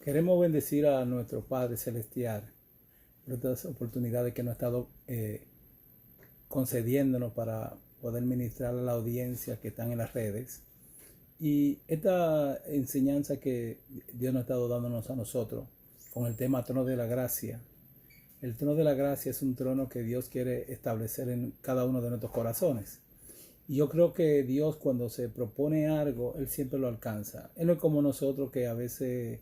Queremos bendecir a nuestro Padre Celestial por estas oportunidades que nos ha estado concediéndonos para poder ministrar a la audiencia que están en las redes. Y esta enseñanza que Dios nos ha estado dándonos a nosotros con el tema trono de la gracia. El trono de la gracia es un trono que Dios quiere establecer en cada uno de nuestros corazones. Y yo creo que Dios, cuando se propone algo, Él siempre lo alcanza. Él no es como nosotros, que a veces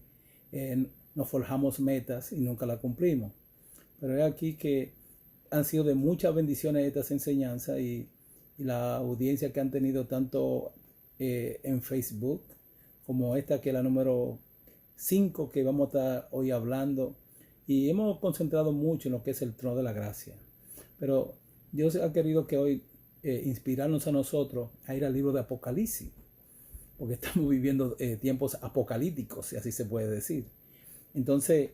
nos forjamos metas y nunca las cumplimos. Pero es aquí que han sido de muchas bendiciones estas enseñanzas y la audiencia que han tenido tanto en Facebook como esta, que es la número 5 que vamos a estar hoy hablando. Y hemos concentrado mucho en lo que es el trono de la gracia. Pero Dios ha querido que hoy inspirarnos a nosotros a ir al libro de Apocalipsis, porque estamos viviendo tiempos apocalípticos, si así se puede decir. Entonces,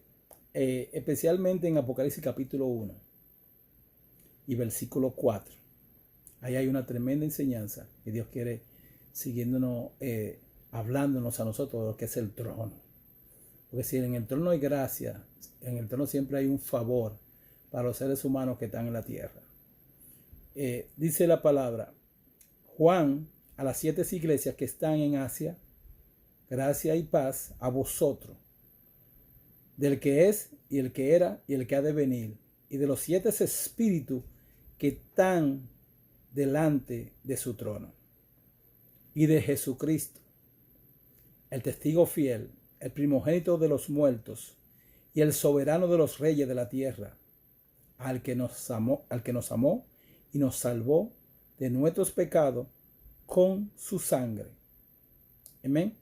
especialmente en Apocalipsis capítulo 1 y versículo 4, ahí hay una tremenda enseñanza que Dios quiere siguiéndonos, hablándonos a nosotros de lo que es el trono. Porque si en el trono hay gracia, en el trono siempre hay un favor para los seres humanos que están en la tierra. Dice la palabra: Juan, a las 7 iglesias que están en Asia, gracia y paz a vosotros, del que es, y el que era, y el que ha de venir, y de los 7 espíritus que están delante de su trono, y de Jesucristo, el testigo fiel, el primogénito de los muertos, y el soberano de los reyes de la tierra, al que nos amó y nos salvó de nuestros pecados con su sangre. Amén.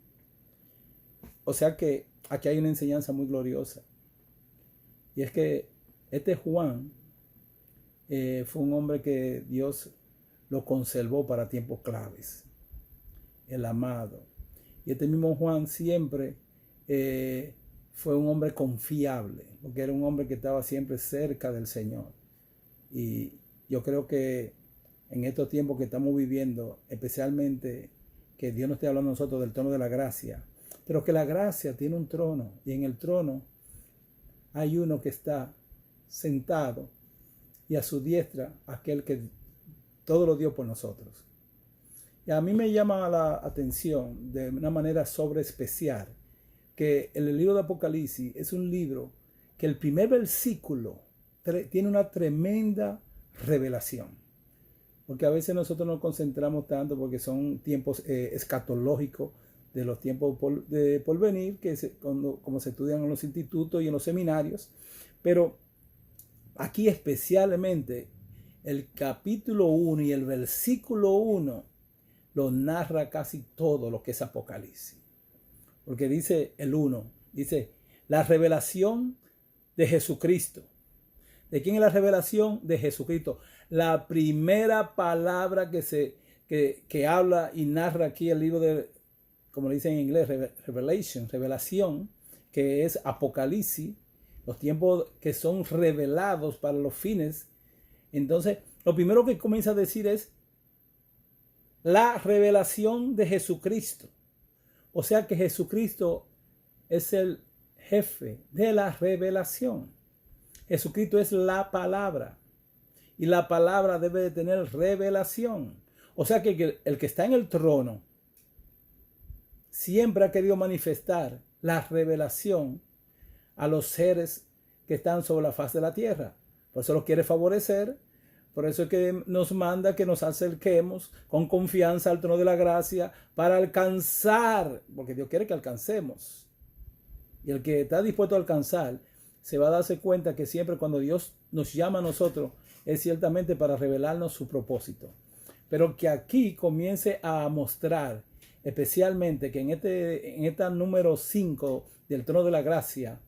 O sea que aquí hay una enseñanza muy gloriosa. Y es que este Juan fue un hombre que Dios lo conservó para tiempos claves. El amado. Y este mismo Juan siempre fue un hombre confiable, porque era un hombre que estaba siempre cerca del Señor. Y yo creo que en estos tiempos que estamos viviendo, especialmente que Dios nos esté hablando a nosotros del trono de la gracia, pero que la gracia tiene un trono, y en el trono hay uno que está sentado, y a su diestra aquel que todo lo dio por nosotros. Y a mí me llama la atención de una manera sobre especial que el libro de Apocalipsis es un libro que el primer versículo tiene una tremenda revelación. Porque a veces nosotros nos concentramos tanto porque son tiempos escatológicos, de los tiempos por venir, que como se estudian en los institutos y en los seminarios. Pero aquí especialmente el capítulo 1 y el versículo 1 lo narra casi todo lo que es Apocalipsis. Porque dice el 1, dice la revelación de Jesucristo. ¿De quién es la revelación? De Jesucristo. La primera palabra que habla y narra aquí el libro de, como le dicen en inglés, revelación, que es Apocalipsis, los tiempos que son revelados para los fines. Entonces, lo primero que comienza a decir es la revelación de Jesucristo. O sea que Jesucristo es el jefe de la revelación. Jesucristo es la palabra. Y la palabra debe de tener revelación. O sea que el que está en el trono siempre ha querido manifestar la revelación a los seres que están sobre la faz de la tierra. Por eso los quiere favorecer. Por eso es que nos manda que nos acerquemos con confianza al trono de la gracia para alcanzar, porque Dios quiere que alcancemos. Y el que está dispuesto a alcanzar se va a darse cuenta que siempre cuando Dios nos llama a nosotros es ciertamente para revelarnos su propósito. Pero que aquí comience a mostrar, especialmente que en esta número 5 del trono de la gracia,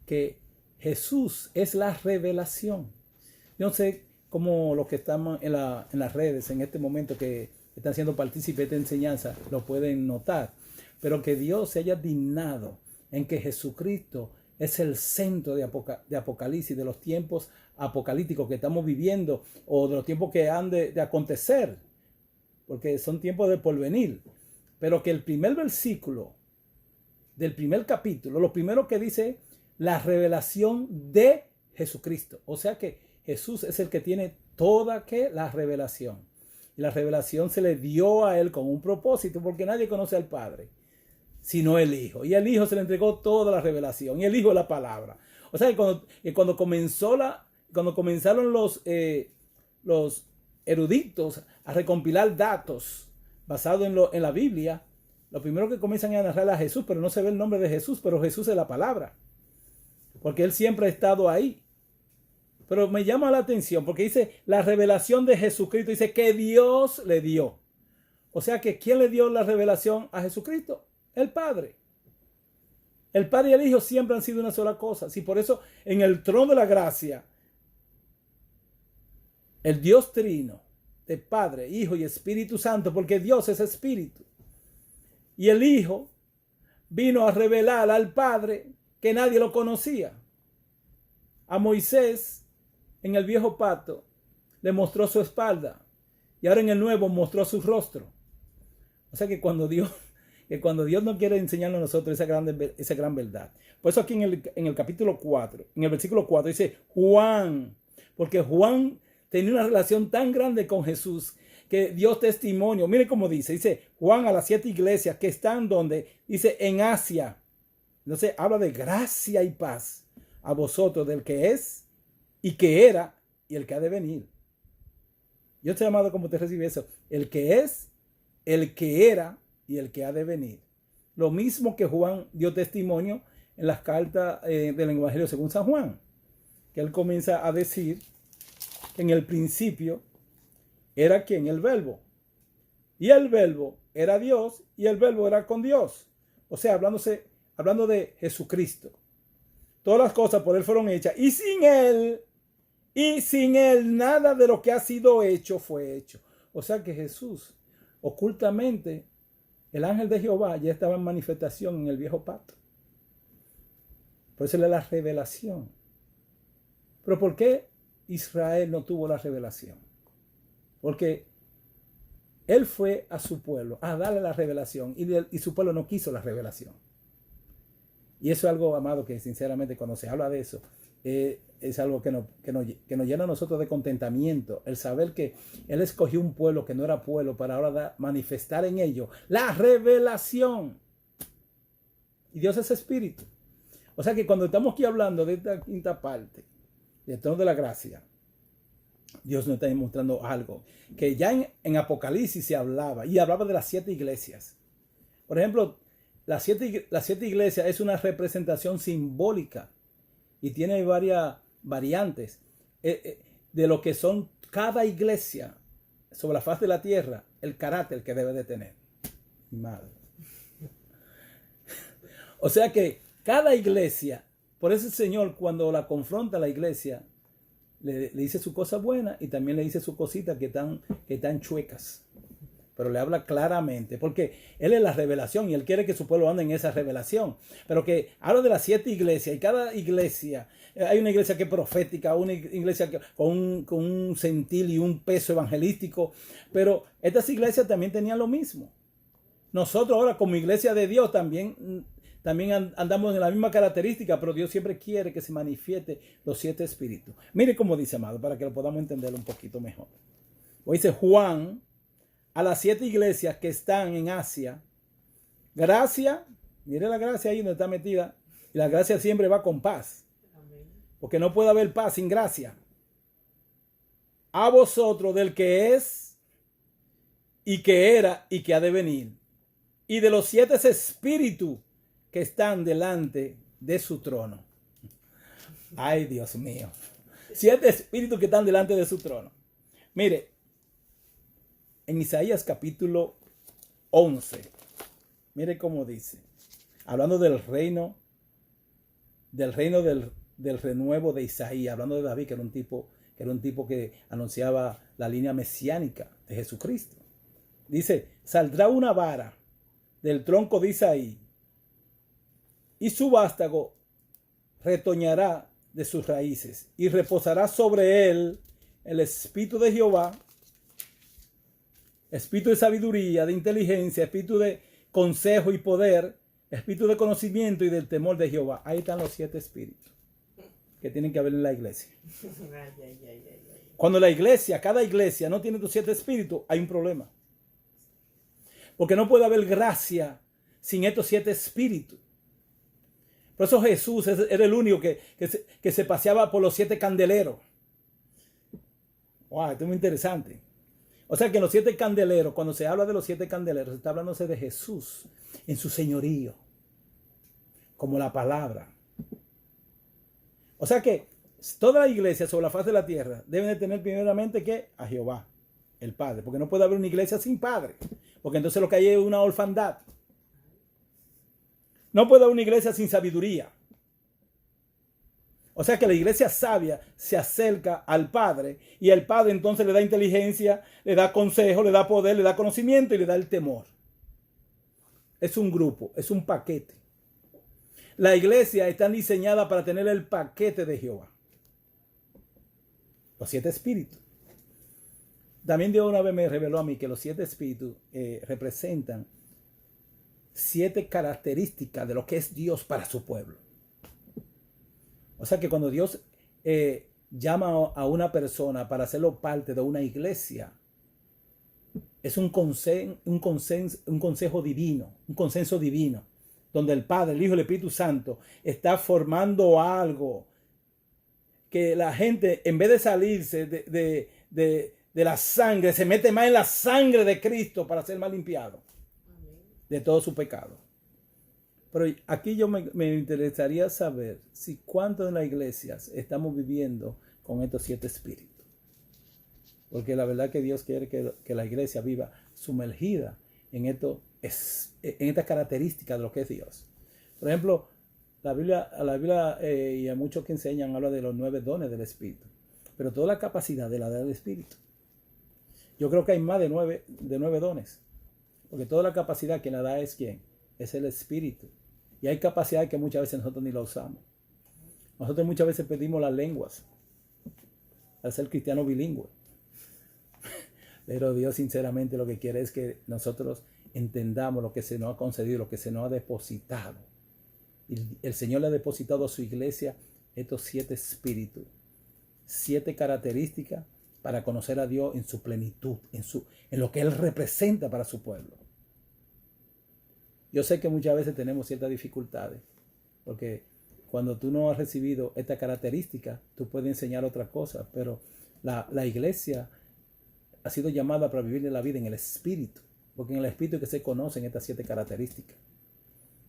que Jesús es la revelación. Yo no sé cómo los que están en las redes en este momento, que están siendo partícipes de esta enseñanza, lo pueden notar, pero que Dios se haya dignado en que Jesucristo es el centro de Apocalipsis, de los tiempos apocalípticos que estamos viviendo, o de los tiempos que han de acontecer, porque son tiempos de porvenir. Pero que el primer versículo del primer capítulo, lo primero que dice, la revelación de Jesucristo. O sea que Jesús es el que tiene toda la revelación. Y la revelación se le dio a él con un propósito, porque nadie conoce al Padre, sino el Hijo. Y al Hijo se le entregó toda la revelación. Y el Hijo es la palabra. O sea que cuando comenzaron los eruditos a recompilar datos basados en la Biblia, lo primero que comienzan a narrar a Jesús, pero no se ve el nombre de Jesús, pero Jesús es la palabra. Porque Él siempre ha estado ahí. Pero me llama la atención porque dice la revelación de Jesucristo, dice que Dios le dio. O sea que ¿quién le dio la revelación a Jesucristo? El Padre. El Padre y el Hijo siempre han sido una sola cosa. Sí, por eso en el trono de la gracia, el Dios trino, de Padre, Hijo y Espíritu Santo, porque Dios es Espíritu. Y el Hijo vino a revelar al Padre que nadie lo conocía. A Moisés, en el viejo pacto, le mostró su espalda. Y ahora en el nuevo mostró su rostro. O sea que cuando Dios no quiere enseñarnos a nosotros esa gran verdad. Por eso aquí en el capítulo 4, en el versículo 4 dice Juan. Porque Juan tenía una relación tan grande con Jesús que dio testimonio. Mire cómo dice Juan a las 7 iglesias que están donde, dice en Asia. Entonces habla de gracia y paz a vosotros del que es y que era y el que ha de venir. Yo te he llamado como te recibe eso. El que es, el que era y el que ha de venir. Lo mismo que Juan dio testimonio en las cartas del Evangelio según San Juan. Que él comienza a decir que en el principio era quien el verbo. Y el verbo era Dios y el verbo era con Dios. O sea, hablando de Jesucristo. Todas las cosas por él fueron hechas y sin él nada de lo que ha sido hecho fue hecho. O sea que Jesús, ocultamente, el ángel de Jehová ya estaba en manifestación en el viejo pacto. Por eso es la revelación. Pero ¿por qué Israel no tuvo la revelación? Porque él fue a su pueblo a darle la revelación y su pueblo no quiso la revelación. Y eso es algo, amado, que sinceramente cuando se habla de eso, es algo que nos llena a nosotros de contentamiento. El saber que Él escogió un pueblo que no era pueblo para ahora manifestar en ello la revelación. Y Dios es espíritu. O sea que cuando estamos aquí hablando de esta quinta parte, del trono de la gracia, Dios nos está demostrando algo que ya en Apocalipsis se hablaba, y hablaba de las 7 iglesias. Por ejemplo, las siete iglesias es una representación simbólica y tiene varias variantes de lo que son cada iglesia sobre la faz de la tierra, el carácter que debe de tener. Madre. O sea que cada iglesia, por eso el Señor cuando la confronta a la iglesia, le dice su cosa buena y también le dice sus cositas que están chuecas. Pero le habla claramente, porque Él es la revelación y Él quiere que su pueblo ande en esa revelación. Pero que habla de las 7 iglesias y cada iglesia, hay una iglesia que es profética, una iglesia con un sentir y un peso evangelístico, pero estas iglesias también tenían lo mismo. Nosotros ahora como iglesia de Dios también andamos en la misma característica, pero Dios siempre quiere que se manifieste los 7 espíritus. Mire cómo dice, amado, para que lo podamos entender un poquito mejor. O dice Juan a las 7 iglesias que están en Asia, gracia, mire la gracia ahí donde está metida, y la gracia siempre va con paz, porque no puede haber paz sin gracia. A vosotros del que es, y que era, y que ha de venir, y de los 7 espíritus que están delante de su trono. Ay, Dios mío. 7 espíritus que están delante de su trono. Mire, en Isaías capítulo 11, mire cómo dice, hablando del reino del renuevo de Isaías, hablando de David, que era un tipo que anunciaba la línea mesiánica de Jesucristo. Dice, saldrá una vara del tronco de Isaí y su vástago retoñará de sus raíces y reposará sobre él el espíritu de Jehová, espíritu de sabiduría, de inteligencia, espíritu de consejo y poder, espíritu de conocimiento y del temor de Jehová. Ahí están los 7 espíritus que tienen que haber en la iglesia. Cuando la iglesia, cada iglesia no tiene los 7 espíritus, hay un problema. Porque no puede haber gracia sin estos 7 espíritus. Por eso Jesús era el único que se paseaba por los 7 candeleros. Wow, esto es muy interesante. O sea que en los 7 candeleros, cuando se habla de los 7 candeleros, se está hablándose de Jesús en su señorío, como la palabra. O sea que toda la iglesia sobre la faz de la tierra deben de tener primeramente que a Jehová, el Padre, porque no puede haber una iglesia sin Padre, porque entonces lo que hay es una orfandad. No puede haber una iglesia sin sabiduría. O sea que la iglesia sabia se acerca al Padre y el Padre entonces le da inteligencia, le da consejo, le da poder, le da conocimiento y le da el temor. Es un grupo, es un paquete. La iglesia está diseñada para tener el paquete de Jehová. Los 7 espíritus. También Dios una vez me reveló a mí que los 7 espíritus representan 7 características de lo que es Dios para su pueblo. O sea que cuando Dios llama a una persona para hacerlo parte de una iglesia, es un consejo divino, un consenso divino, donde el Padre, el Hijo y el Espíritu Santo está formando algo que la gente, en vez de salirse de la sangre, se mete más en la sangre de Cristo para ser más limpiado de todo su pecado. Pero aquí yo me interesaría saber si cuántos en las iglesias estamos viviendo con estos 7 espíritus. Porque la verdad que Dios quiere que la iglesia viva sumergida en estas características de lo que es Dios. Por ejemplo, la Biblia y a muchos que enseñan habla de los 9 dones del Espíritu. Pero toda la capacidad de la del Espíritu. Yo creo que hay más de 9 dones. Porque toda la capacidad que la da es ¿quién? Es el Espíritu. Y hay capacidades que muchas veces nosotros ni la usamos. Nosotros muchas veces pedimos las lenguas al ser cristiano bilingüe. Pero Dios sinceramente lo que quiere es que nosotros entendamos lo que se nos ha concedido, lo que se nos ha depositado. Y el Señor le ha depositado a su iglesia estos 7 espíritus, 7 características para conocer a Dios en su plenitud, en lo que Él representa para su pueblo. Yo sé que muchas veces tenemos ciertas dificultades, porque cuando tú no has recibido esta característica, tú puedes enseñar otra cosa, pero la iglesia ha sido llamada para vivir la vida en el Espíritu, porque en el Espíritu es que se conocen estas 7 características.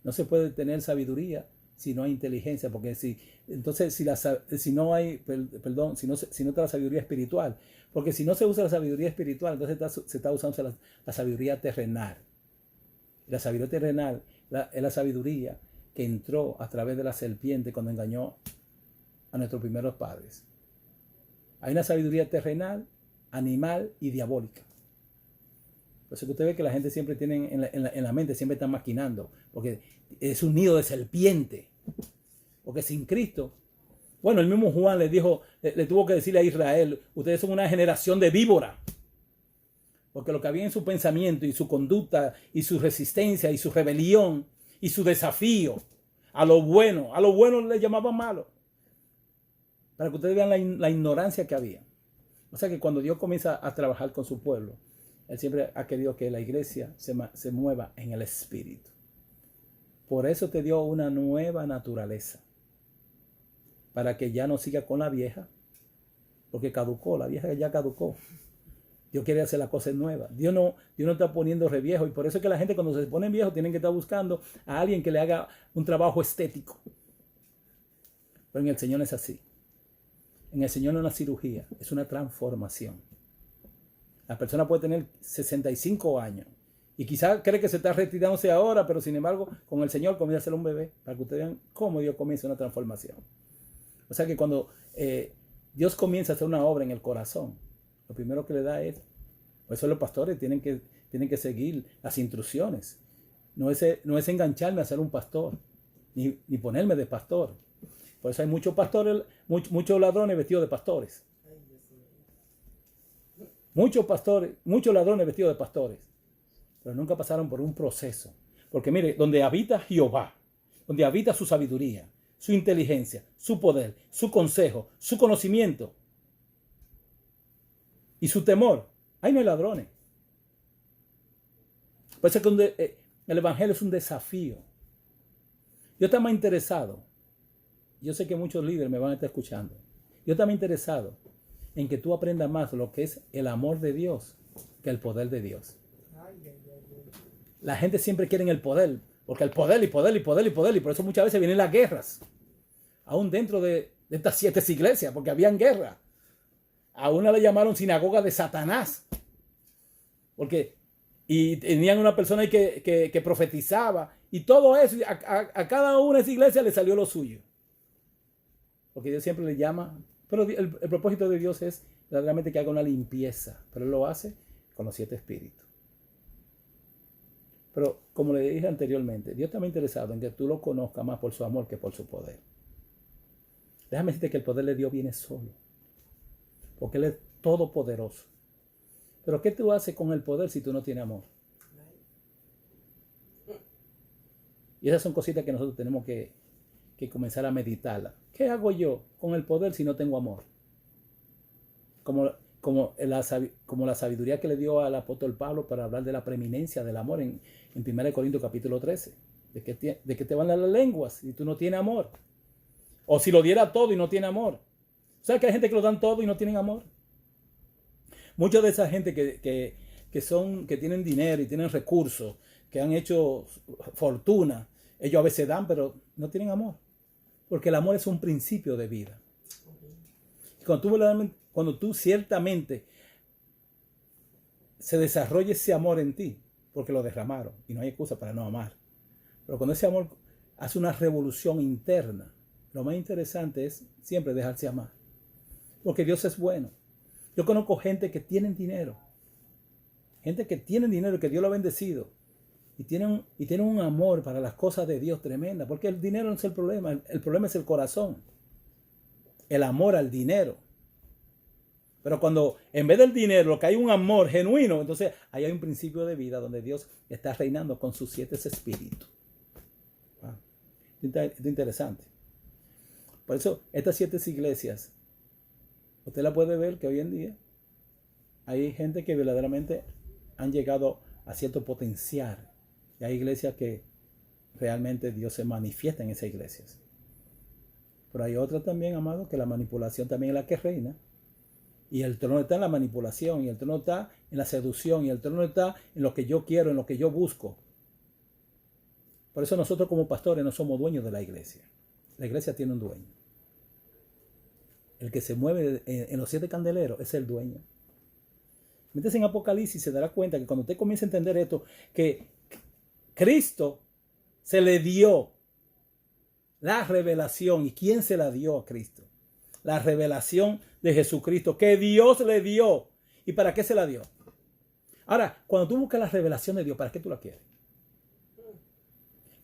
No se puede tener sabiduría si no hay inteligencia, porque si no está la sabiduría espiritual, porque si no se usa la sabiduría espiritual, entonces se está usando la sabiduría terrenal. La sabiduría terrenal es la sabiduría que entró a través de la serpiente cuando engañó a nuestros primeros padres. Hay una sabiduría terrenal, animal y diabólica. Por eso que usted ve que la gente siempre tiene en la mente, siempre está maquinando, porque es un nido de serpiente. Porque sin Cristo, bueno, el mismo Juan le tuvo que decirle a Israel, ustedes son una generación de víbora. Porque lo que había en su pensamiento y su conducta y su resistencia y su rebelión y su desafío a lo bueno le llamaban malo. Para que ustedes vean la ignorancia que había. O sea que cuando Dios comienza a trabajar con su pueblo, Él siempre ha querido que la iglesia se mueva en el Espíritu. Por eso te dio una nueva naturaleza. Para que ya no siga con la vieja. Porque caducó, la vieja ya caducó. Dios quiere hacer las cosas nuevas. Dios no está poniendo reviejo. Y por eso es que la gente cuando se ponen viejos tienen que estar buscando a alguien que le haga un trabajo estético. Pero en el Señor no es así. En el Señor no es una cirugía, es una transformación. La persona puede tener 65 años y quizás cree que se está retirándose ahora, pero sin embargo con el Señor comienza a ser un bebé, para que ustedes vean cómo Dios comienza una transformación. O sea que cuando Dios comienza a hacer una obra en el corazón, lo primero que le da es, por eso los pastores tienen que seguir las instrucciones. No es engancharme a ser un pastor, ni ponerme de pastor. Por eso hay muchos pastores, muchos ladrones vestidos de pastores. Muchos ladrones vestidos de pastores. Pero nunca pasaron por un proceso. Porque mire, donde habita Jehová, donde habita su sabiduría, su inteligencia, su poder, su consejo, su conocimiento y su temor, ahí no hay ladrones. Por eso es que el evangelio es un desafío. Yo estoy más interesado, yo sé que muchos líderes me van a estar escuchando, yo estoy más interesado en que tú aprendas más lo que es el amor de Dios que el poder de Dios. La gente siempre quiere el poder, porque el poder y poder y poder y poder, y por eso muchas veces vienen las guerras, aún dentro de estas 7 iglesias, porque habían guerra. A una le llamaron sinagoga de Satanás, y tenían una persona ahí que profetizaba, y todo eso, a cada una de esas iglesias le salió lo suyo. Porque Dios siempre le llama, pero el propósito de Dios es verdaderamente que haga una limpieza, pero Él lo hace con los 7 espíritus. Pero como le dije anteriormente, Dios está muy interesado en que tú lo conozcas más por su amor que por su poder. Déjame decirte que el poder de Dios viene solo, porque Él es todopoderoso. Pero ¿qué tú haces con el poder si tú no tienes amor? Y esas son cositas que nosotros tenemos que comenzar a meditarlas. ¿Qué hago yo con el poder si no tengo amor? Como la sabiduría que le dio al apóstol Pablo para hablar de la preeminencia del amor en 1 Corintios capítulo 13. De que te van las lenguas si tú no tienes amor. O si lo diera todo y no tiene amor. ¿Sabes que hay gente que lo dan todo y no tienen amor? Mucha de esa gente que tienen dinero y tienen recursos, que han hecho fortuna, ellos a veces dan, pero no tienen amor. Porque el amor es un principio de vida. Cuando tú ciertamente se desarrolla ese amor en ti, porque lo derramaron y no hay excusa para no amar. Pero cuando ese amor hace una revolución interna, lo más interesante es siempre dejarse amar. Porque Dios es bueno. Yo conozco gente que tienen dinero. Gente que tienen dinero y que Dios lo ha bendecido. Y tienen un amor para las cosas de Dios tremenda. Porque el dinero no es el problema. El problema es el corazón. El amor al dinero. Pero cuando en vez del dinero lo que hay un amor genuino, entonces ahí hay un principio de vida donde Dios está reinando con sus 7 espíritus. Wow. Es interesante. Por eso estas 7 iglesias, usted la puede ver que hoy en día hay gente que verdaderamente han llegado a cierto potencial. Y hay iglesias que realmente Dios se manifiesta en esas iglesias. Pero hay otras también, amados, que la manipulación también es la que reina. Y el trono está en la manipulación, y el trono está en la seducción, y el trono está en lo que yo quiero, en lo que yo busco. Por eso nosotros como pastores no somos dueños de la iglesia. La iglesia tiene un dueño. El que se mueve en los 7 candeleros es el dueño. Métese en Apocalipsis y se dará cuenta que cuando usted comienza a entender esto, que Cristo se le dio la revelación. ¿Y quién se la dio a Cristo? La revelación de Jesucristo que Dios le dio. ¿Y para qué se la dio? Ahora, cuando tú buscas la revelación de Dios, ¿para qué tú la quieres?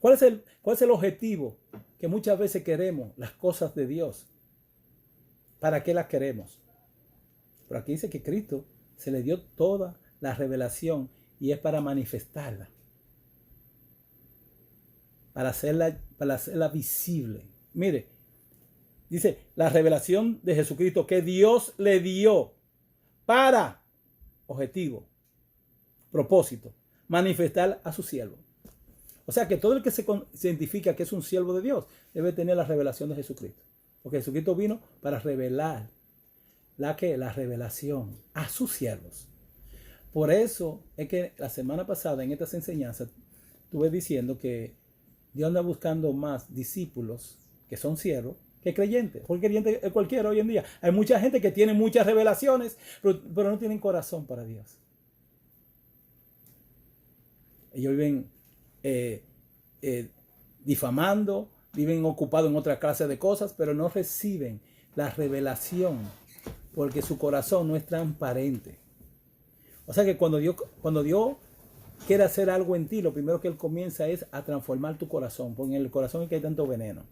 ¿Cuál es el objetivo que muchas veces queremos las cosas de Dios? ¿Para qué las queremos? Pero aquí dice que Cristo se le dio toda la revelación y es para manifestarla. Para hacerla visible. Mire, dice la revelación de Jesucristo que Dios le dio para objetivo, propósito, manifestar a su siervo. O sea que todo el que se identifica que es un siervo de Dios debe tener la revelación de Jesucristo. Porque Jesucristo vino para revelar la revelación a sus siervos. Por eso es que la semana pasada en estas enseñanzas estuve diciendo que Dios anda buscando más discípulos que son siervos que creyentes. Porque creyente es cualquiera hoy en día. Hay mucha gente que tiene muchas revelaciones, pero no tienen corazón para Dios. Ellos viven difamando, viven ocupados en otra clase de cosas, pero no reciben la revelación porque su corazón no es transparente. O sea que cuando Dios quiere hacer algo en ti, lo primero que Él comienza es a transformar tu corazón, porque en el corazón es que hay tanto veneno.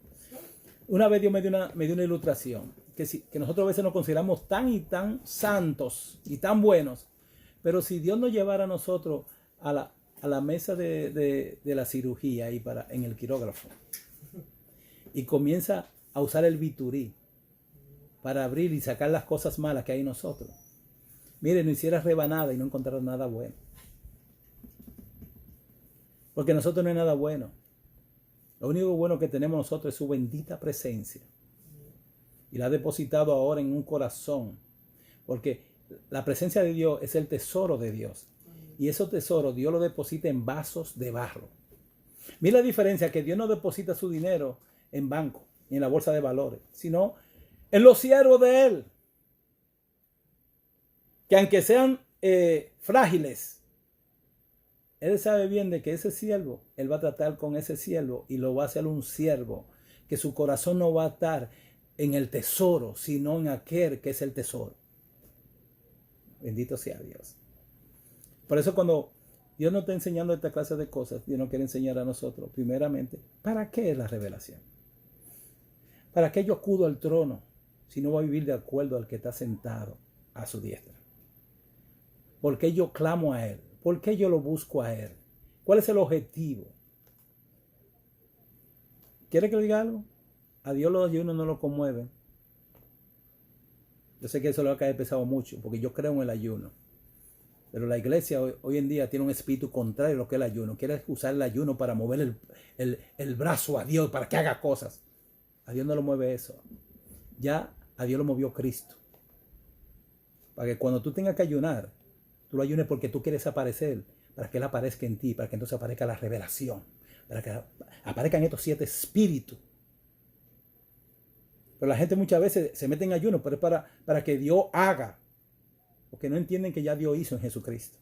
Una vez Dios me dio una ilustración, que nosotros a veces nos consideramos tan y tan santos y tan buenos, pero si Dios nos llevara a nosotros a a la mesa de la cirugía ahí en el quirógrafo y comienza a usar el biturí para abrir y sacar las cosas malas que hay en nosotros. Mire, no hicieras rebanada y no encontrarás nada bueno. Porque en nosotros no hay nada bueno. Lo único bueno que tenemos nosotros es su bendita presencia. Y la ha depositado ahora en un corazón. Porque la presencia de Dios es el tesoro de Dios. Y esos tesoros Dios los deposita en vasos de barro. Mira la diferencia, que Dios no deposita su dinero en banco ni en la bolsa de valores, sino en los siervos de Él. Que aunque sean frágiles, Él sabe bien de que ese siervo, Él va a tratar con ese siervo y lo va a hacer un siervo, que su corazón no va a estar en el tesoro, sino en aquel que es el tesoro. Bendito sea Dios. Por eso cuando Dios nos está enseñando esta clase de cosas, Dios nos quiere enseñar a nosotros, primeramente, ¿para qué es la revelación? ¿Para qué yo acudo al trono si no voy a vivir de acuerdo al que está sentado a su diestra? ¿Por qué yo clamo a Él? ¿Por qué yo lo busco a Él? ¿Cuál es el objetivo? ¿Quiere que le diga algo? A Dios los ayunos no lo conmueven. Yo sé que eso le va a caer pesado mucho, porque yo creo en el ayuno. Pero la iglesia hoy en día tiene un espíritu contrario a lo que es el ayuno. Quiere usar el ayuno para mover el brazo a Dios, para que haga cosas. A Dios no lo mueve eso. Ya a Dios lo movió Cristo. Para que cuando tú tengas que ayunar, tú lo ayunes porque tú quieres aparecer, para que Él aparezca en ti, para que entonces aparezca la revelación, para que aparezcan estos 7 espíritus. Pero la gente muchas veces se mete en ayuno, pero es para que Dios haga, porque no entienden que ya Dios hizo en Jesucristo.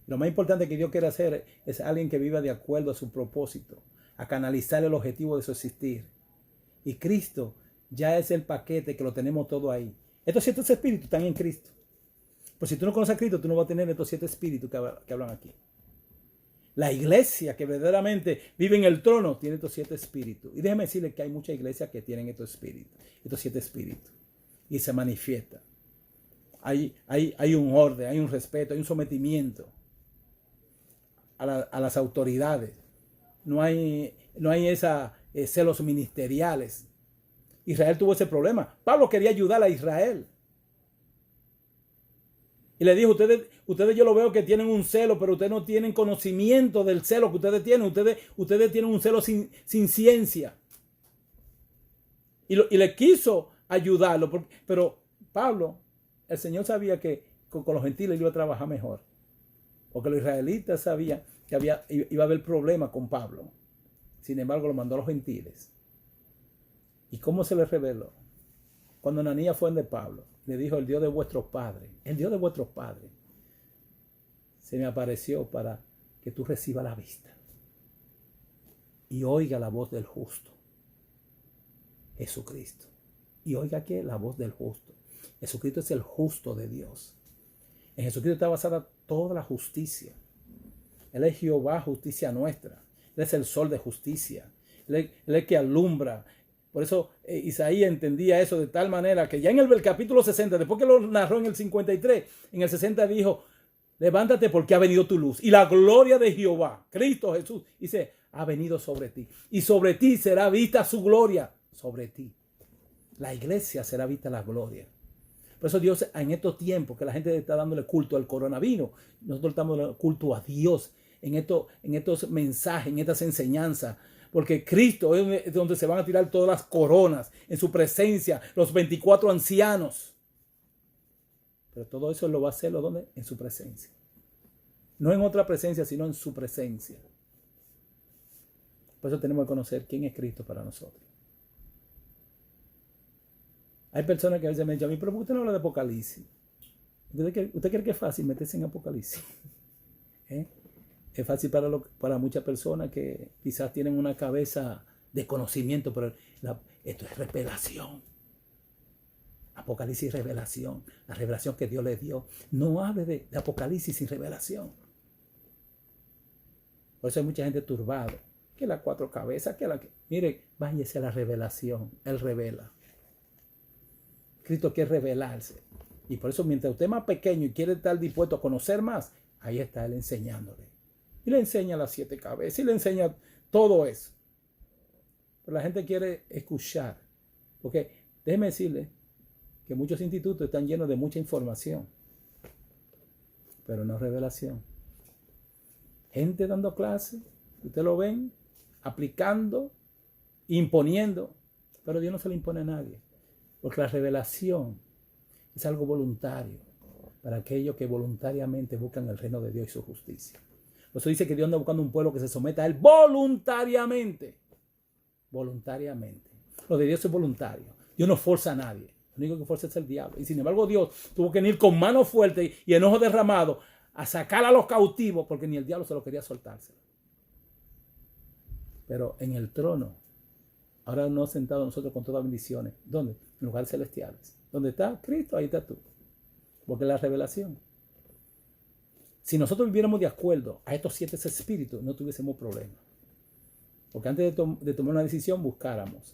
Lo más importante que Dios quiere hacer es alguien que viva de acuerdo a su propósito, a canalizar el objetivo de su existir. Y Cristo ya es el paquete que lo tenemos todo ahí. Estos 7 espíritus están en Cristo. Pues si tú no conoces a Cristo, tú no vas a tener estos 7 espíritus que hablan aquí. La iglesia que verdaderamente vive en el trono tiene estos 7 espíritus. Y déjeme decirle que hay muchas iglesias que tienen estos espíritus, estos 7 espíritus. Y se manifiesta. Hay un orden, hay un respeto, hay un sometimiento a las autoridades. No hay celos ministeriales. Israel tuvo ese problema. Pablo quería ayudar a Israel. Y le dijo, ustedes yo lo veo que tienen un celo, pero ustedes no tienen conocimiento del celo que ustedes tienen. Ustedes tienen un celo sin ciencia. Y le quiso ayudarlo. Pero Pablo, el Señor sabía que con los gentiles iba a trabajar mejor. Porque los israelitas sabían que iba a haber problemas con Pablo. Sin embargo, lo mandó a los gentiles. ¿Y cómo se les reveló? Cuando Ananías fue de Pablo, le dijo, el Dios de vuestros padres, se me apareció para que tú recibas la vista y oiga la voz del justo, Jesucristo. Y oiga que la voz del justo. Jesucristo es el justo de Dios. En Jesucristo está basada toda la justicia. Él es Jehová, justicia nuestra. Él es el sol de justicia. Él es el que alumbra. Por eso Isaías entendía eso de tal manera que ya en el capítulo 60, después que lo narró en el 53, en el 60 dijo, levántate porque ha venido tu luz. Y la gloria de Jehová, Cristo Jesús, dice, ha venido sobre ti. Y sobre ti será vista su gloria. Sobre ti. La iglesia será vista la gloria. Por eso Dios, en estos tiempos que la gente está dándole culto al coronavirus, nosotros estamos dando culto a Dios en estos mensajes, en estas enseñanzas. Porque Cristo es donde se van a tirar todas las coronas, en su presencia, los 24 ancianos. Pero todo eso lo va a hacer, ¿dónde? En su presencia. No en otra presencia, sino en su presencia. Por eso tenemos que conocer quién es Cristo para nosotros. Hay personas que a veces me dicen a mí, pero ¿por qué usted no habla de Apocalipsis? ¿Usted cree que es fácil meterse en Apocalipsis? Es fácil para muchas personas que quizás tienen una cabeza de conocimiento, pero esto es revelación. Apocalipsis es revelación. La revelación que Dios le dio. No hable de Apocalipsis sin revelación. Por eso hay mucha gente turbada. Que las 4 cabezas, Mire, váyase a la revelación. Él revela. Cristo quiere revelarse. Y por eso mientras usted es más pequeño y quiere estar dispuesto a conocer más, ahí está Él enseñándole. Y le enseña las 7 cabezas y le enseña todo eso. Pero la gente quiere escuchar. Porque déjeme decirle que muchos institutos están llenos de mucha información, pero no revelación. Gente dando clases, ustedes lo ven, aplicando, imponiendo, pero Dios no se le impone a nadie. Porque la revelación es algo voluntario para aquellos que voluntariamente buscan el reino de Dios y su justicia. Por eso dice que Dios anda buscando un pueblo que se someta a Él voluntariamente. Voluntariamente. Lo de Dios es voluntario. Dios no forza a nadie. Lo único que fuerza es el diablo. Y sin embargo Dios tuvo que ir con mano fuerte y enojo derramado a sacar a los cautivos porque ni el diablo se lo quería soltárselo. Pero en el trono, ahora nos sentado nosotros con todas bendiciones. ¿Dónde? En lugares celestiales. ¿Dónde está Cristo? Ahí está tú. Porque es la revelación. Si nosotros viviéramos de acuerdo a estos 7 espíritus, no tuviésemos problemas. Porque antes de tomar una decisión, buscáramos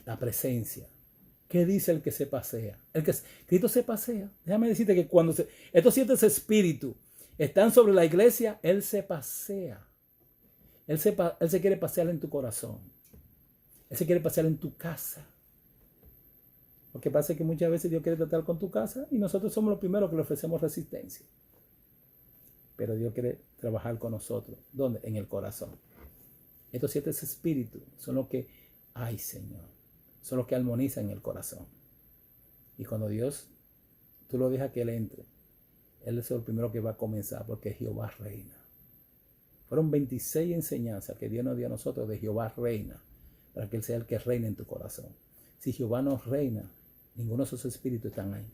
la presencia. ¿Qué dice el que se pasea? Cristo se pasea. Déjame decirte que cuando estos 7 espíritus están sobre la iglesia, Él se pasea. Él se quiere pasear en tu corazón. Él se quiere pasear en tu casa. Lo que pasa es que muchas veces Dios quiere tratar con tu casa y nosotros somos los primeros que le ofrecemos resistencia. Pero Dios quiere trabajar con nosotros. ¿Dónde? En el corazón. Estos 7 espíritus son los que, ay Señor, son los que armonizan el corazón. Y cuando Dios, tú lo dejas que Él entre, Él es el primero que va a comenzar porque Jehová reina. Fueron 26 enseñanzas que Dios nos dio a nosotros de Jehová reina, para que Él sea el que reine en tu corazón. Si Jehová no reina, ninguno de esos espíritus están ahí.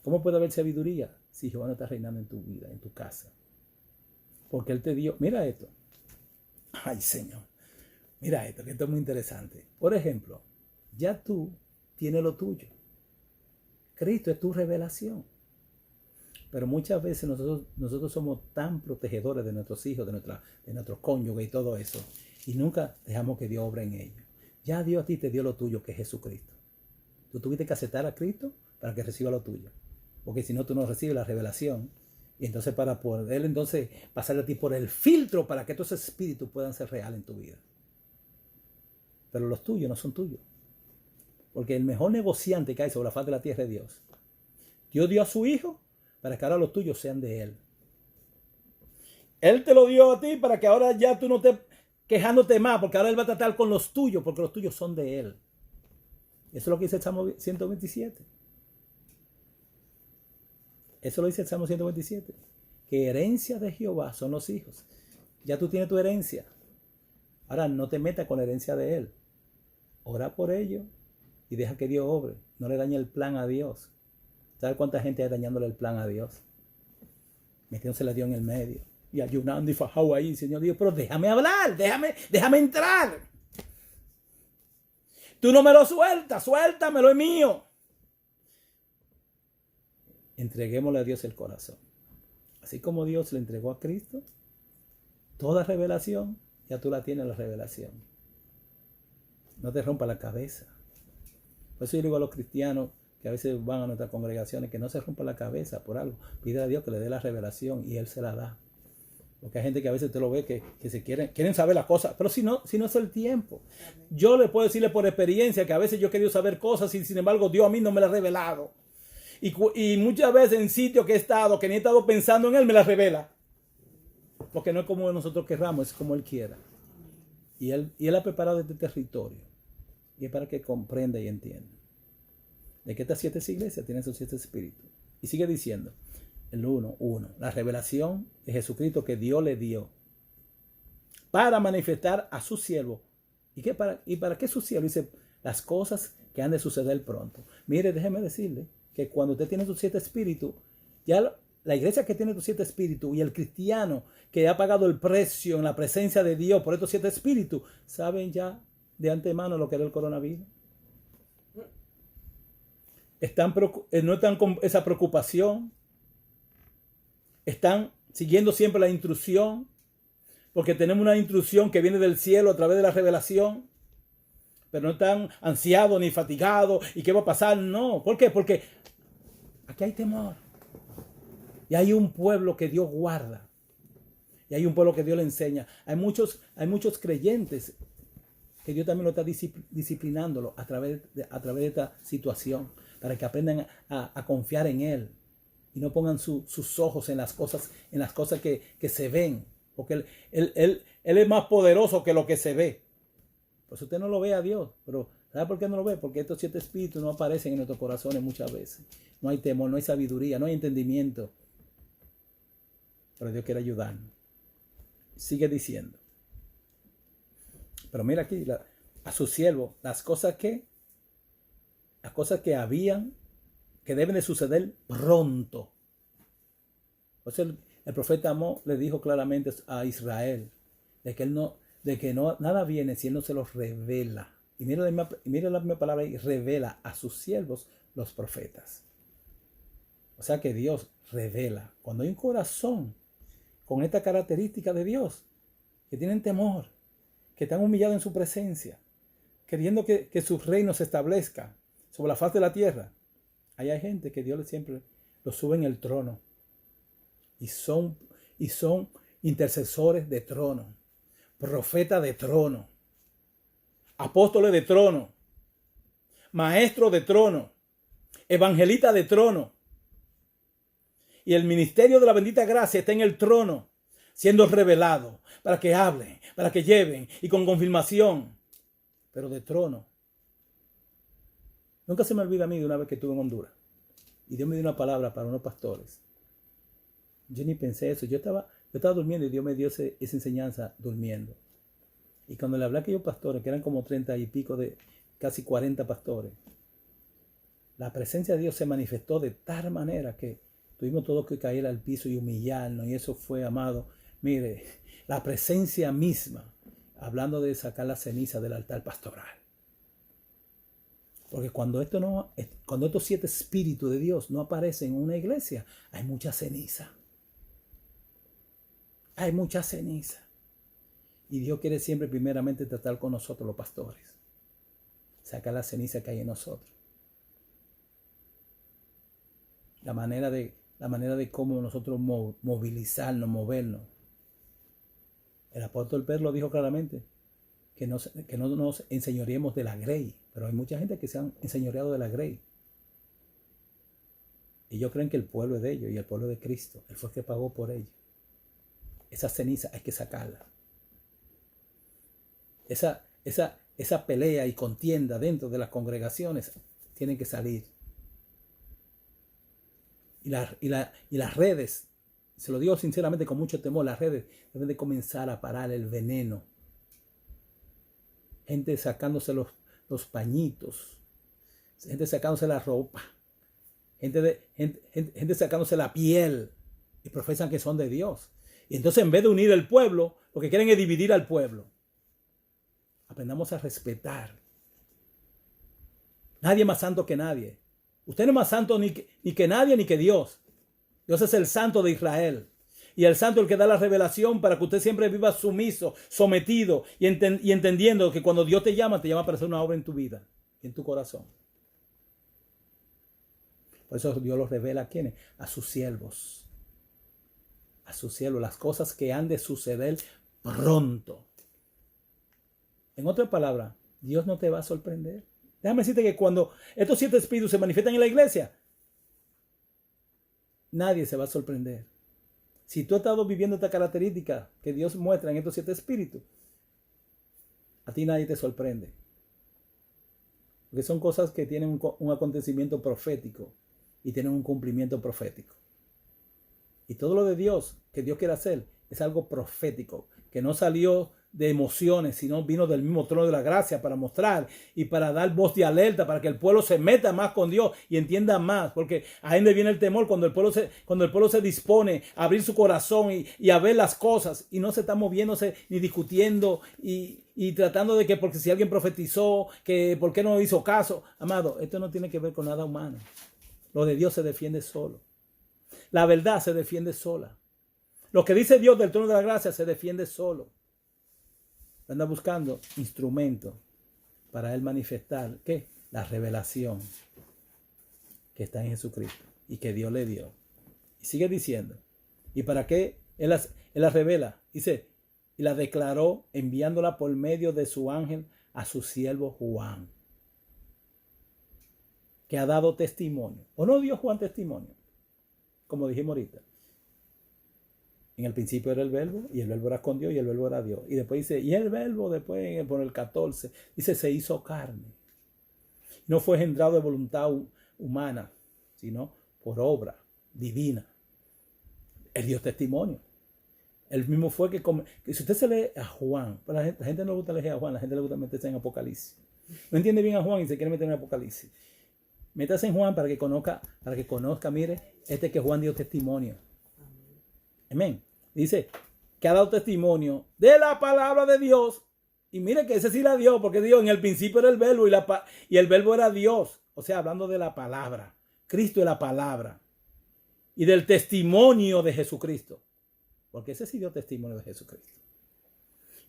¿Cómo puede haber sabiduría si Jehová no está reinando en tu vida, en tu casa? Porque Él te dio, mira esto. Ay, Señor, mira esto, que esto es muy interesante. Por ejemplo, ya tú tienes lo tuyo. Cristo es tu revelación. Pero muchas veces nosotros somos tan protegedores de nuestros hijos, de nuestros cónyuges y todo eso, y nunca dejamos que Dios obre en ellos. Ya Dios a ti te dio lo tuyo, que es Jesucristo. Tú tuviste que aceptar a Cristo para que reciba lo tuyo. Porque si no, tú no recibes la revelación. Y entonces para poder pasar a ti por el filtro para que estos espíritus puedan ser reales en tu vida. Pero los tuyos no son tuyos. Porque el mejor negociante que hay sobre la faz de la tierra es Dios. Dios dio a su Hijo para que ahora los tuyos sean de Él. Él te lo dio a ti para que ahora ya tú no estés quejándote más, porque ahora Él va a tratar con los tuyos, porque los tuyos son de Él. Eso es lo que dice el Salmo 127. Eso lo dice el Salmo 127. Que herencia de Jehová son los hijos. Ya tú tienes tu herencia. Ahora no te metas con la herencia de Él. Ora por ello y deja que Dios obre. No le dañe el plan a Dios. ¿Sabes cuánta gente hay dañándole el plan a Dios? Metiéndose la Dios en el medio. Y ayunando y fajado ahí. Señor Dios, pero déjame hablar. Déjame entrar. Tú no me lo sueltas. Suéltamelo, es mío. Entreguémosle a Dios el corazón. Así como Dios le entregó a Cristo, toda revelación, ya tú la tienes la revelación. No te rompa la cabeza. Por eso yo digo a los cristianos que a veces van a nuestras congregaciones que no se rompa la cabeza por algo. Pide a Dios que le dé la revelación y Él se la da. Porque hay gente que a veces te lo ve que se quieren saber las cosas, pero si no es el tiempo. Yo le puedo decirle por experiencia que a veces yo he querido saber cosas y sin embargo Dios a mí no me las ha revelado. Y muchas veces en sitios que he estado, que ni he estado pensando en Él, me las revela. Porque no es como nosotros querramos, es como Él quiera. Y Él ha preparado este territorio. Y es para que comprenda y entienda. De que estas 7 iglesias tienen esos 7 espíritus. Y sigue diciendo, el 1, la revelación de Jesucristo que Dios le dio para manifestar a su siervo. ¿Y para qué su siervo? Dice, las cosas que han de suceder pronto. Mire, déjeme decirle que cuando usted tiene sus 7 espíritus, ya la iglesia que tiene sus 7 espíritus y el cristiano que ha pagado el precio en la presencia de Dios por estos 7 espíritus, saben ya de antemano lo que era el coronavirus. No están con esa preocupación. Están siguiendo siempre la instrucción, porque tenemos una instrucción que viene del cielo a través de la revelación. Pero no están ansiados ni fatigados. ¿Y qué va a pasar? No. ¿Por qué? Porque aquí hay temor. Y hay un pueblo que Dios guarda. Y hay un pueblo que Dios le enseña. Hay muchos creyentes que Dios también lo está disciplinándolo a través de esta situación, para que aprendan a confiar en Él y no pongan sus ojos en las cosas que se ven, porque él es más poderoso que lo que se ve. Pues usted no lo ve a Dios, pero ¿sabe por qué no lo ve? Porque estos 7 espíritus no aparecen en nuestros corazones muchas veces. No hay temor, no hay sabiduría, no hay entendimiento. Pero Dios quiere ayudarnos. Sigue diciendo. Pero mira aquí, a su siervo, las cosas que habían, que deben de suceder pronto. Entonces el profeta Amós le dijo claramente a Israel de que nada viene si él no se los revela. Y mira la misma palabra ahí, revela a sus siervos los profetas. O sea que Dios revela. Cuando hay un corazón con esta característica de Dios, que tienen temor, que están humillados en su presencia, queriendo que su reino se establezca sobre la faz de la tierra, ahí hay gente que Dios siempre lo sube en el trono. Y son intercesores de trono, profetas de trono, apóstoles de trono, maestros de trono, evangelistas de trono. Y el ministerio de la bendita gracia está en el trono, siendo revelado para que hablen, para que lleven y con confirmación, pero de trono. Nunca se me olvida a mí de una vez que estuve en Honduras y Dios me dio una palabra para unos pastores. Yo ni pensé eso. Yo estaba durmiendo y Dios me dio esa enseñanza durmiendo. Y cuando le hablé a aquellos pastores, que eran como 30 y pico casi 40 pastores, la presencia de Dios se manifestó de tal manera que tuvimos todos que caer al piso y humillarnos. Y eso fue, amado, mire, la presencia misma, hablando de sacar la ceniza del altar pastoral. Porque cuando estos 7 espíritus de Dios no aparecen en una iglesia, hay mucha ceniza. Hay mucha ceniza. Y Dios quiere siempre primeramente tratar con nosotros los pastores. Sacar la ceniza que hay en nosotros. La manera de cómo nosotros movilizarnos, movernos. El apóstol Pedro lo dijo claramente. Que no nos enseñoreemos de la grey. Pero hay mucha gente que se han enseñoreado de la grey. Y ellos creen que el pueblo es de ellos y el pueblo de Cristo. Él fue el que pagó por ellos. Esa ceniza hay que sacarla. Esa pelea y contienda dentro de las congregaciones tienen que salir. Y las redes, se lo digo sinceramente con mucho temor, las redes deben de comenzar a parar el veneno. Gente sacándose los pañitos, gente sacándose la ropa, gente sacándose la piel y profesan que son de Dios. Y entonces en vez de unir el pueblo, lo que quieren es dividir al pueblo. Aprendamos a respetar. Nadie es más santo que nadie. Usted no es más santo ni que nadie ni que Dios. Dios es el santo de Israel. Y el santo es el que da la revelación para que usted siempre viva sumiso, sometido y entendiendo que cuando Dios te llama para hacer una obra en tu vida, en tu corazón. Por eso Dios los revela a ¿quiénes? A sus siervos. A sus siervos, las cosas que han de suceder pronto. En otras palabras, Dios no te va a sorprender. Déjame decirte que cuando estos 7 espíritus se manifiestan en la iglesia, nadie se va a sorprender. Si tú has estado viviendo esta característica que Dios muestra en estos 7 espíritus, a ti nadie te sorprende. Porque son cosas que tienen un acontecimiento profético y tienen un cumplimiento profético. Y todo lo de Dios, que Dios quiere hacer, es algo profético, que no salió de emociones, sino vino del mismo trono de la gracia para mostrar y para dar voz de alerta, para que el pueblo se meta más con Dios y entienda más, porque ahí donde viene el temor, cuando el pueblo se dispone a abrir su corazón y a ver las cosas y no se está moviéndose ni discutiendo y tratando de que porque si alguien profetizó, que por qué no hizo caso. Amado, esto no tiene que ver con nada humano. Lo de Dios se defiende solo. La verdad se defiende sola. Lo que dice Dios del trono de la gracia se defiende solo. Anda buscando instrumentos para él manifestar, ¿qué? La revelación que está en Jesucristo y que Dios le dio. Y sigue diciendo, ¿y para qué él las revela? Dice, y la declaró enviándola por medio de su ángel a su siervo Juan, que ha dado testimonio. ¿O no dio Juan testimonio? Como dijimos ahorita. En el principio era el verbo, y el verbo era con Dios, y el verbo era Dios. Y después dice, y el verbo después, por el 14, dice, se hizo carne. No fue engendrado de voluntad humana, sino por obra divina. Él dio testimonio. Él mismo fue que si usted se lee a Juan, la gente no le gusta leer a Juan, la gente le gusta meterse en Apocalipsis. No entiende bien a Juan y se quiere meter en Apocalipsis. Métase en Juan para que conozca, mire, que Juan dio testimonio. Amén. Dice que ha dado testimonio de la palabra de Dios. Y mire que ese sí la dio, porque Dios en el principio era el verbo y el verbo era Dios. O sea, hablando de la palabra. Cristo es la palabra. Y del testimonio de Jesucristo. Porque ese sí dio testimonio de Jesucristo.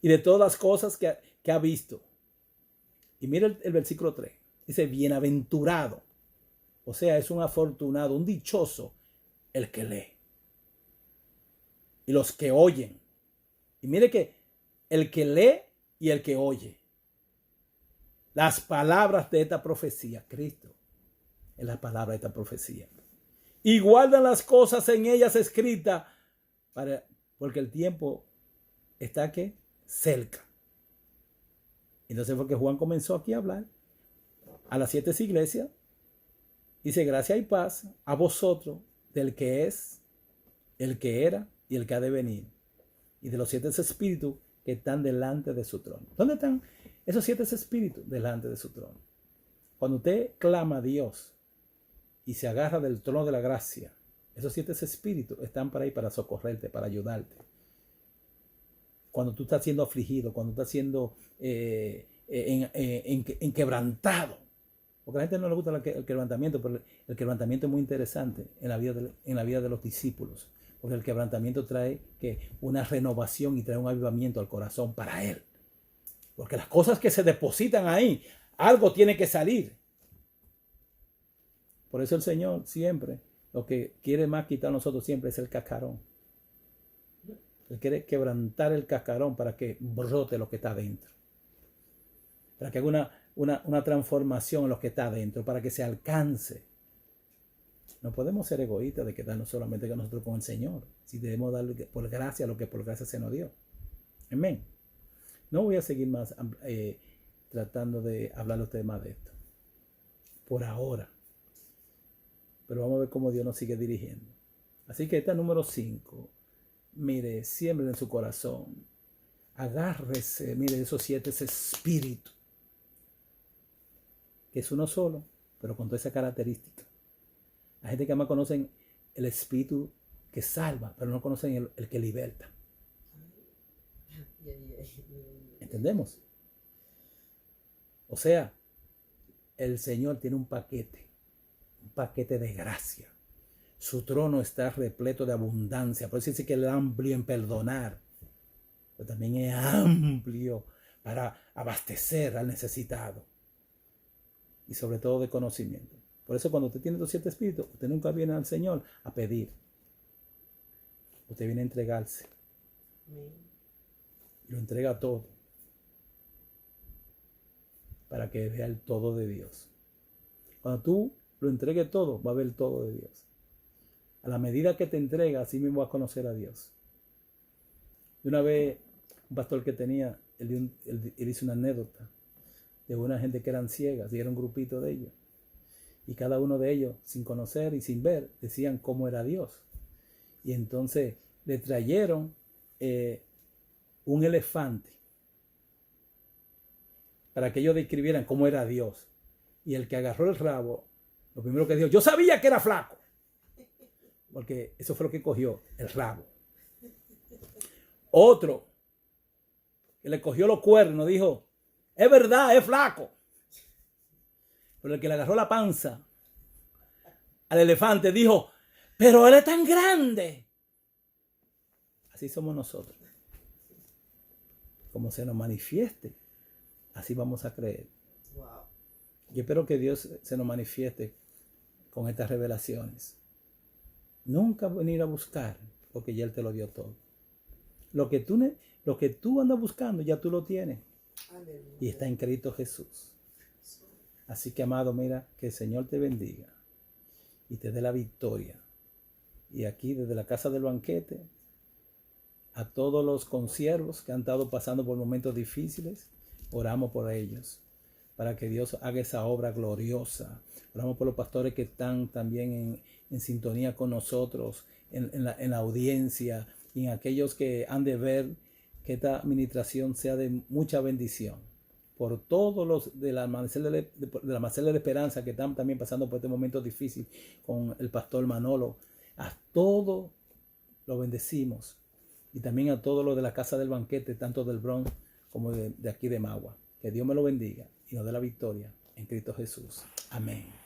Y de todas las cosas que ha visto. Y mire el versículo 3. Dice, bienaventurado. O sea, es un afortunado, un dichoso el que lee. Y los que oyen. Y mire que el que lee y el que oye. Las palabras de esta profecía. Cristo es la palabra de esta profecía. Y guardan las cosas en ellas escritas. Porque el tiempo está aquí cerca. Entonces fue que Juan comenzó aquí a hablar a las 7 iglesias. Dice, gracia y paz a vosotros del que es, el que era y el que ha de venir. Y de los 7 espíritus que están delante de su trono. ¿Dónde están esos 7 espíritus? Delante de su trono. Cuando usted clama a Dios y se agarra del trono de la gracia, esos 7 espíritus están para ahí para socorrerte, para ayudarte. Cuando tú estás siendo afligido, cuando estás siendo enquebrantado. Porque a la gente no le gusta el quebrantamiento, pero el quebrantamiento es muy interesante en la vida de los discípulos. Porque el quebrantamiento trae una renovación y trae un avivamiento al corazón para él. Porque las cosas que se depositan ahí, algo tiene que salir. Por eso el Señor siempre, lo que quiere más quitar a nosotros siempre es el cascarón. Él quiere quebrantar el cascarón para que brote lo que está dentro. Para que haga una transformación en lo que está dentro, para que se alcance. No podemos ser egoístas de quedarnos solamente con nosotros con el Señor. Si debemos darle por gracia lo que por gracia se nos dio. Amén. No voy a seguir más tratando de hablar a ustedes más de esto. Por ahora. Pero vamos a ver cómo Dios nos sigue dirigiendo. Así que esta número 5. Mire, siembren en su corazón. Agárrese, mire, de esos 7 espíritus. Que es uno solo, pero con toda esa característica. La gente que más conocen el espíritu que salva, pero no conocen el que liberta. ¿Entendemos? O sea, el Señor tiene un paquete de gracia. Su trono está repleto de abundancia. Por eso dice que es amplio en perdonar, pero también es amplio para abastecer al necesitado. Y sobre todo de conocimiento. Por eso cuando usted tiene los 7 espíritus, usted nunca viene al Señor a pedir. Usted viene a entregarse. Y lo entrega todo. Para que vea el todo de Dios. Cuando tú lo entregues todo, va a ver el todo de Dios. A la medida que te entrega, así mismo vas a conocer a Dios. Y una vez, un pastor que tenía, él hizo una anécdota de una gente que eran ciegas, y era un grupito de ellos. Y cada uno de ellos, sin conocer y sin ver, decían cómo era Dios. Y entonces le trajeron un elefante para que ellos describieran cómo era Dios. Y el que agarró el rabo, lo primero que dijo, yo sabía que era flaco. Porque eso fue lo que cogió, el rabo. Otro, que le cogió los cuernos, dijo, es verdad, es flaco. Pero el que le agarró la panza al elefante dijo, pero él es tan grande. Así somos nosotros. Como se nos manifieste, así vamos a creer. Wow. Yo espero que Dios se nos manifieste con estas revelaciones. Nunca venir a buscar, porque ya Él te lo dio todo. lo que tú andas buscando, ya tú lo tienes. Aleluya. Y está en Cristo Jesús. Así que, amado, mira, que el Señor te bendiga y te dé la victoria. Y aquí, desde la casa del banquete, a todos los consiervos que han estado pasando por momentos difíciles, oramos por ellos, para que Dios haga esa obra gloriosa. Oramos por los pastores que están también en sintonía con nosotros, en la audiencia, y en aquellos que han de ver que esta administración sea de mucha bendición. Por todos los de la Amanecer de la Esperanza que están también pasando por este momento difícil, con el pastor Manolo, a todos lo bendecimos. Y también a todos los de la casa del banquete, tanto del Bronx como de aquí de Magua. Que Dios me lo bendiga y nos dé la victoria en Cristo Jesús. Amén.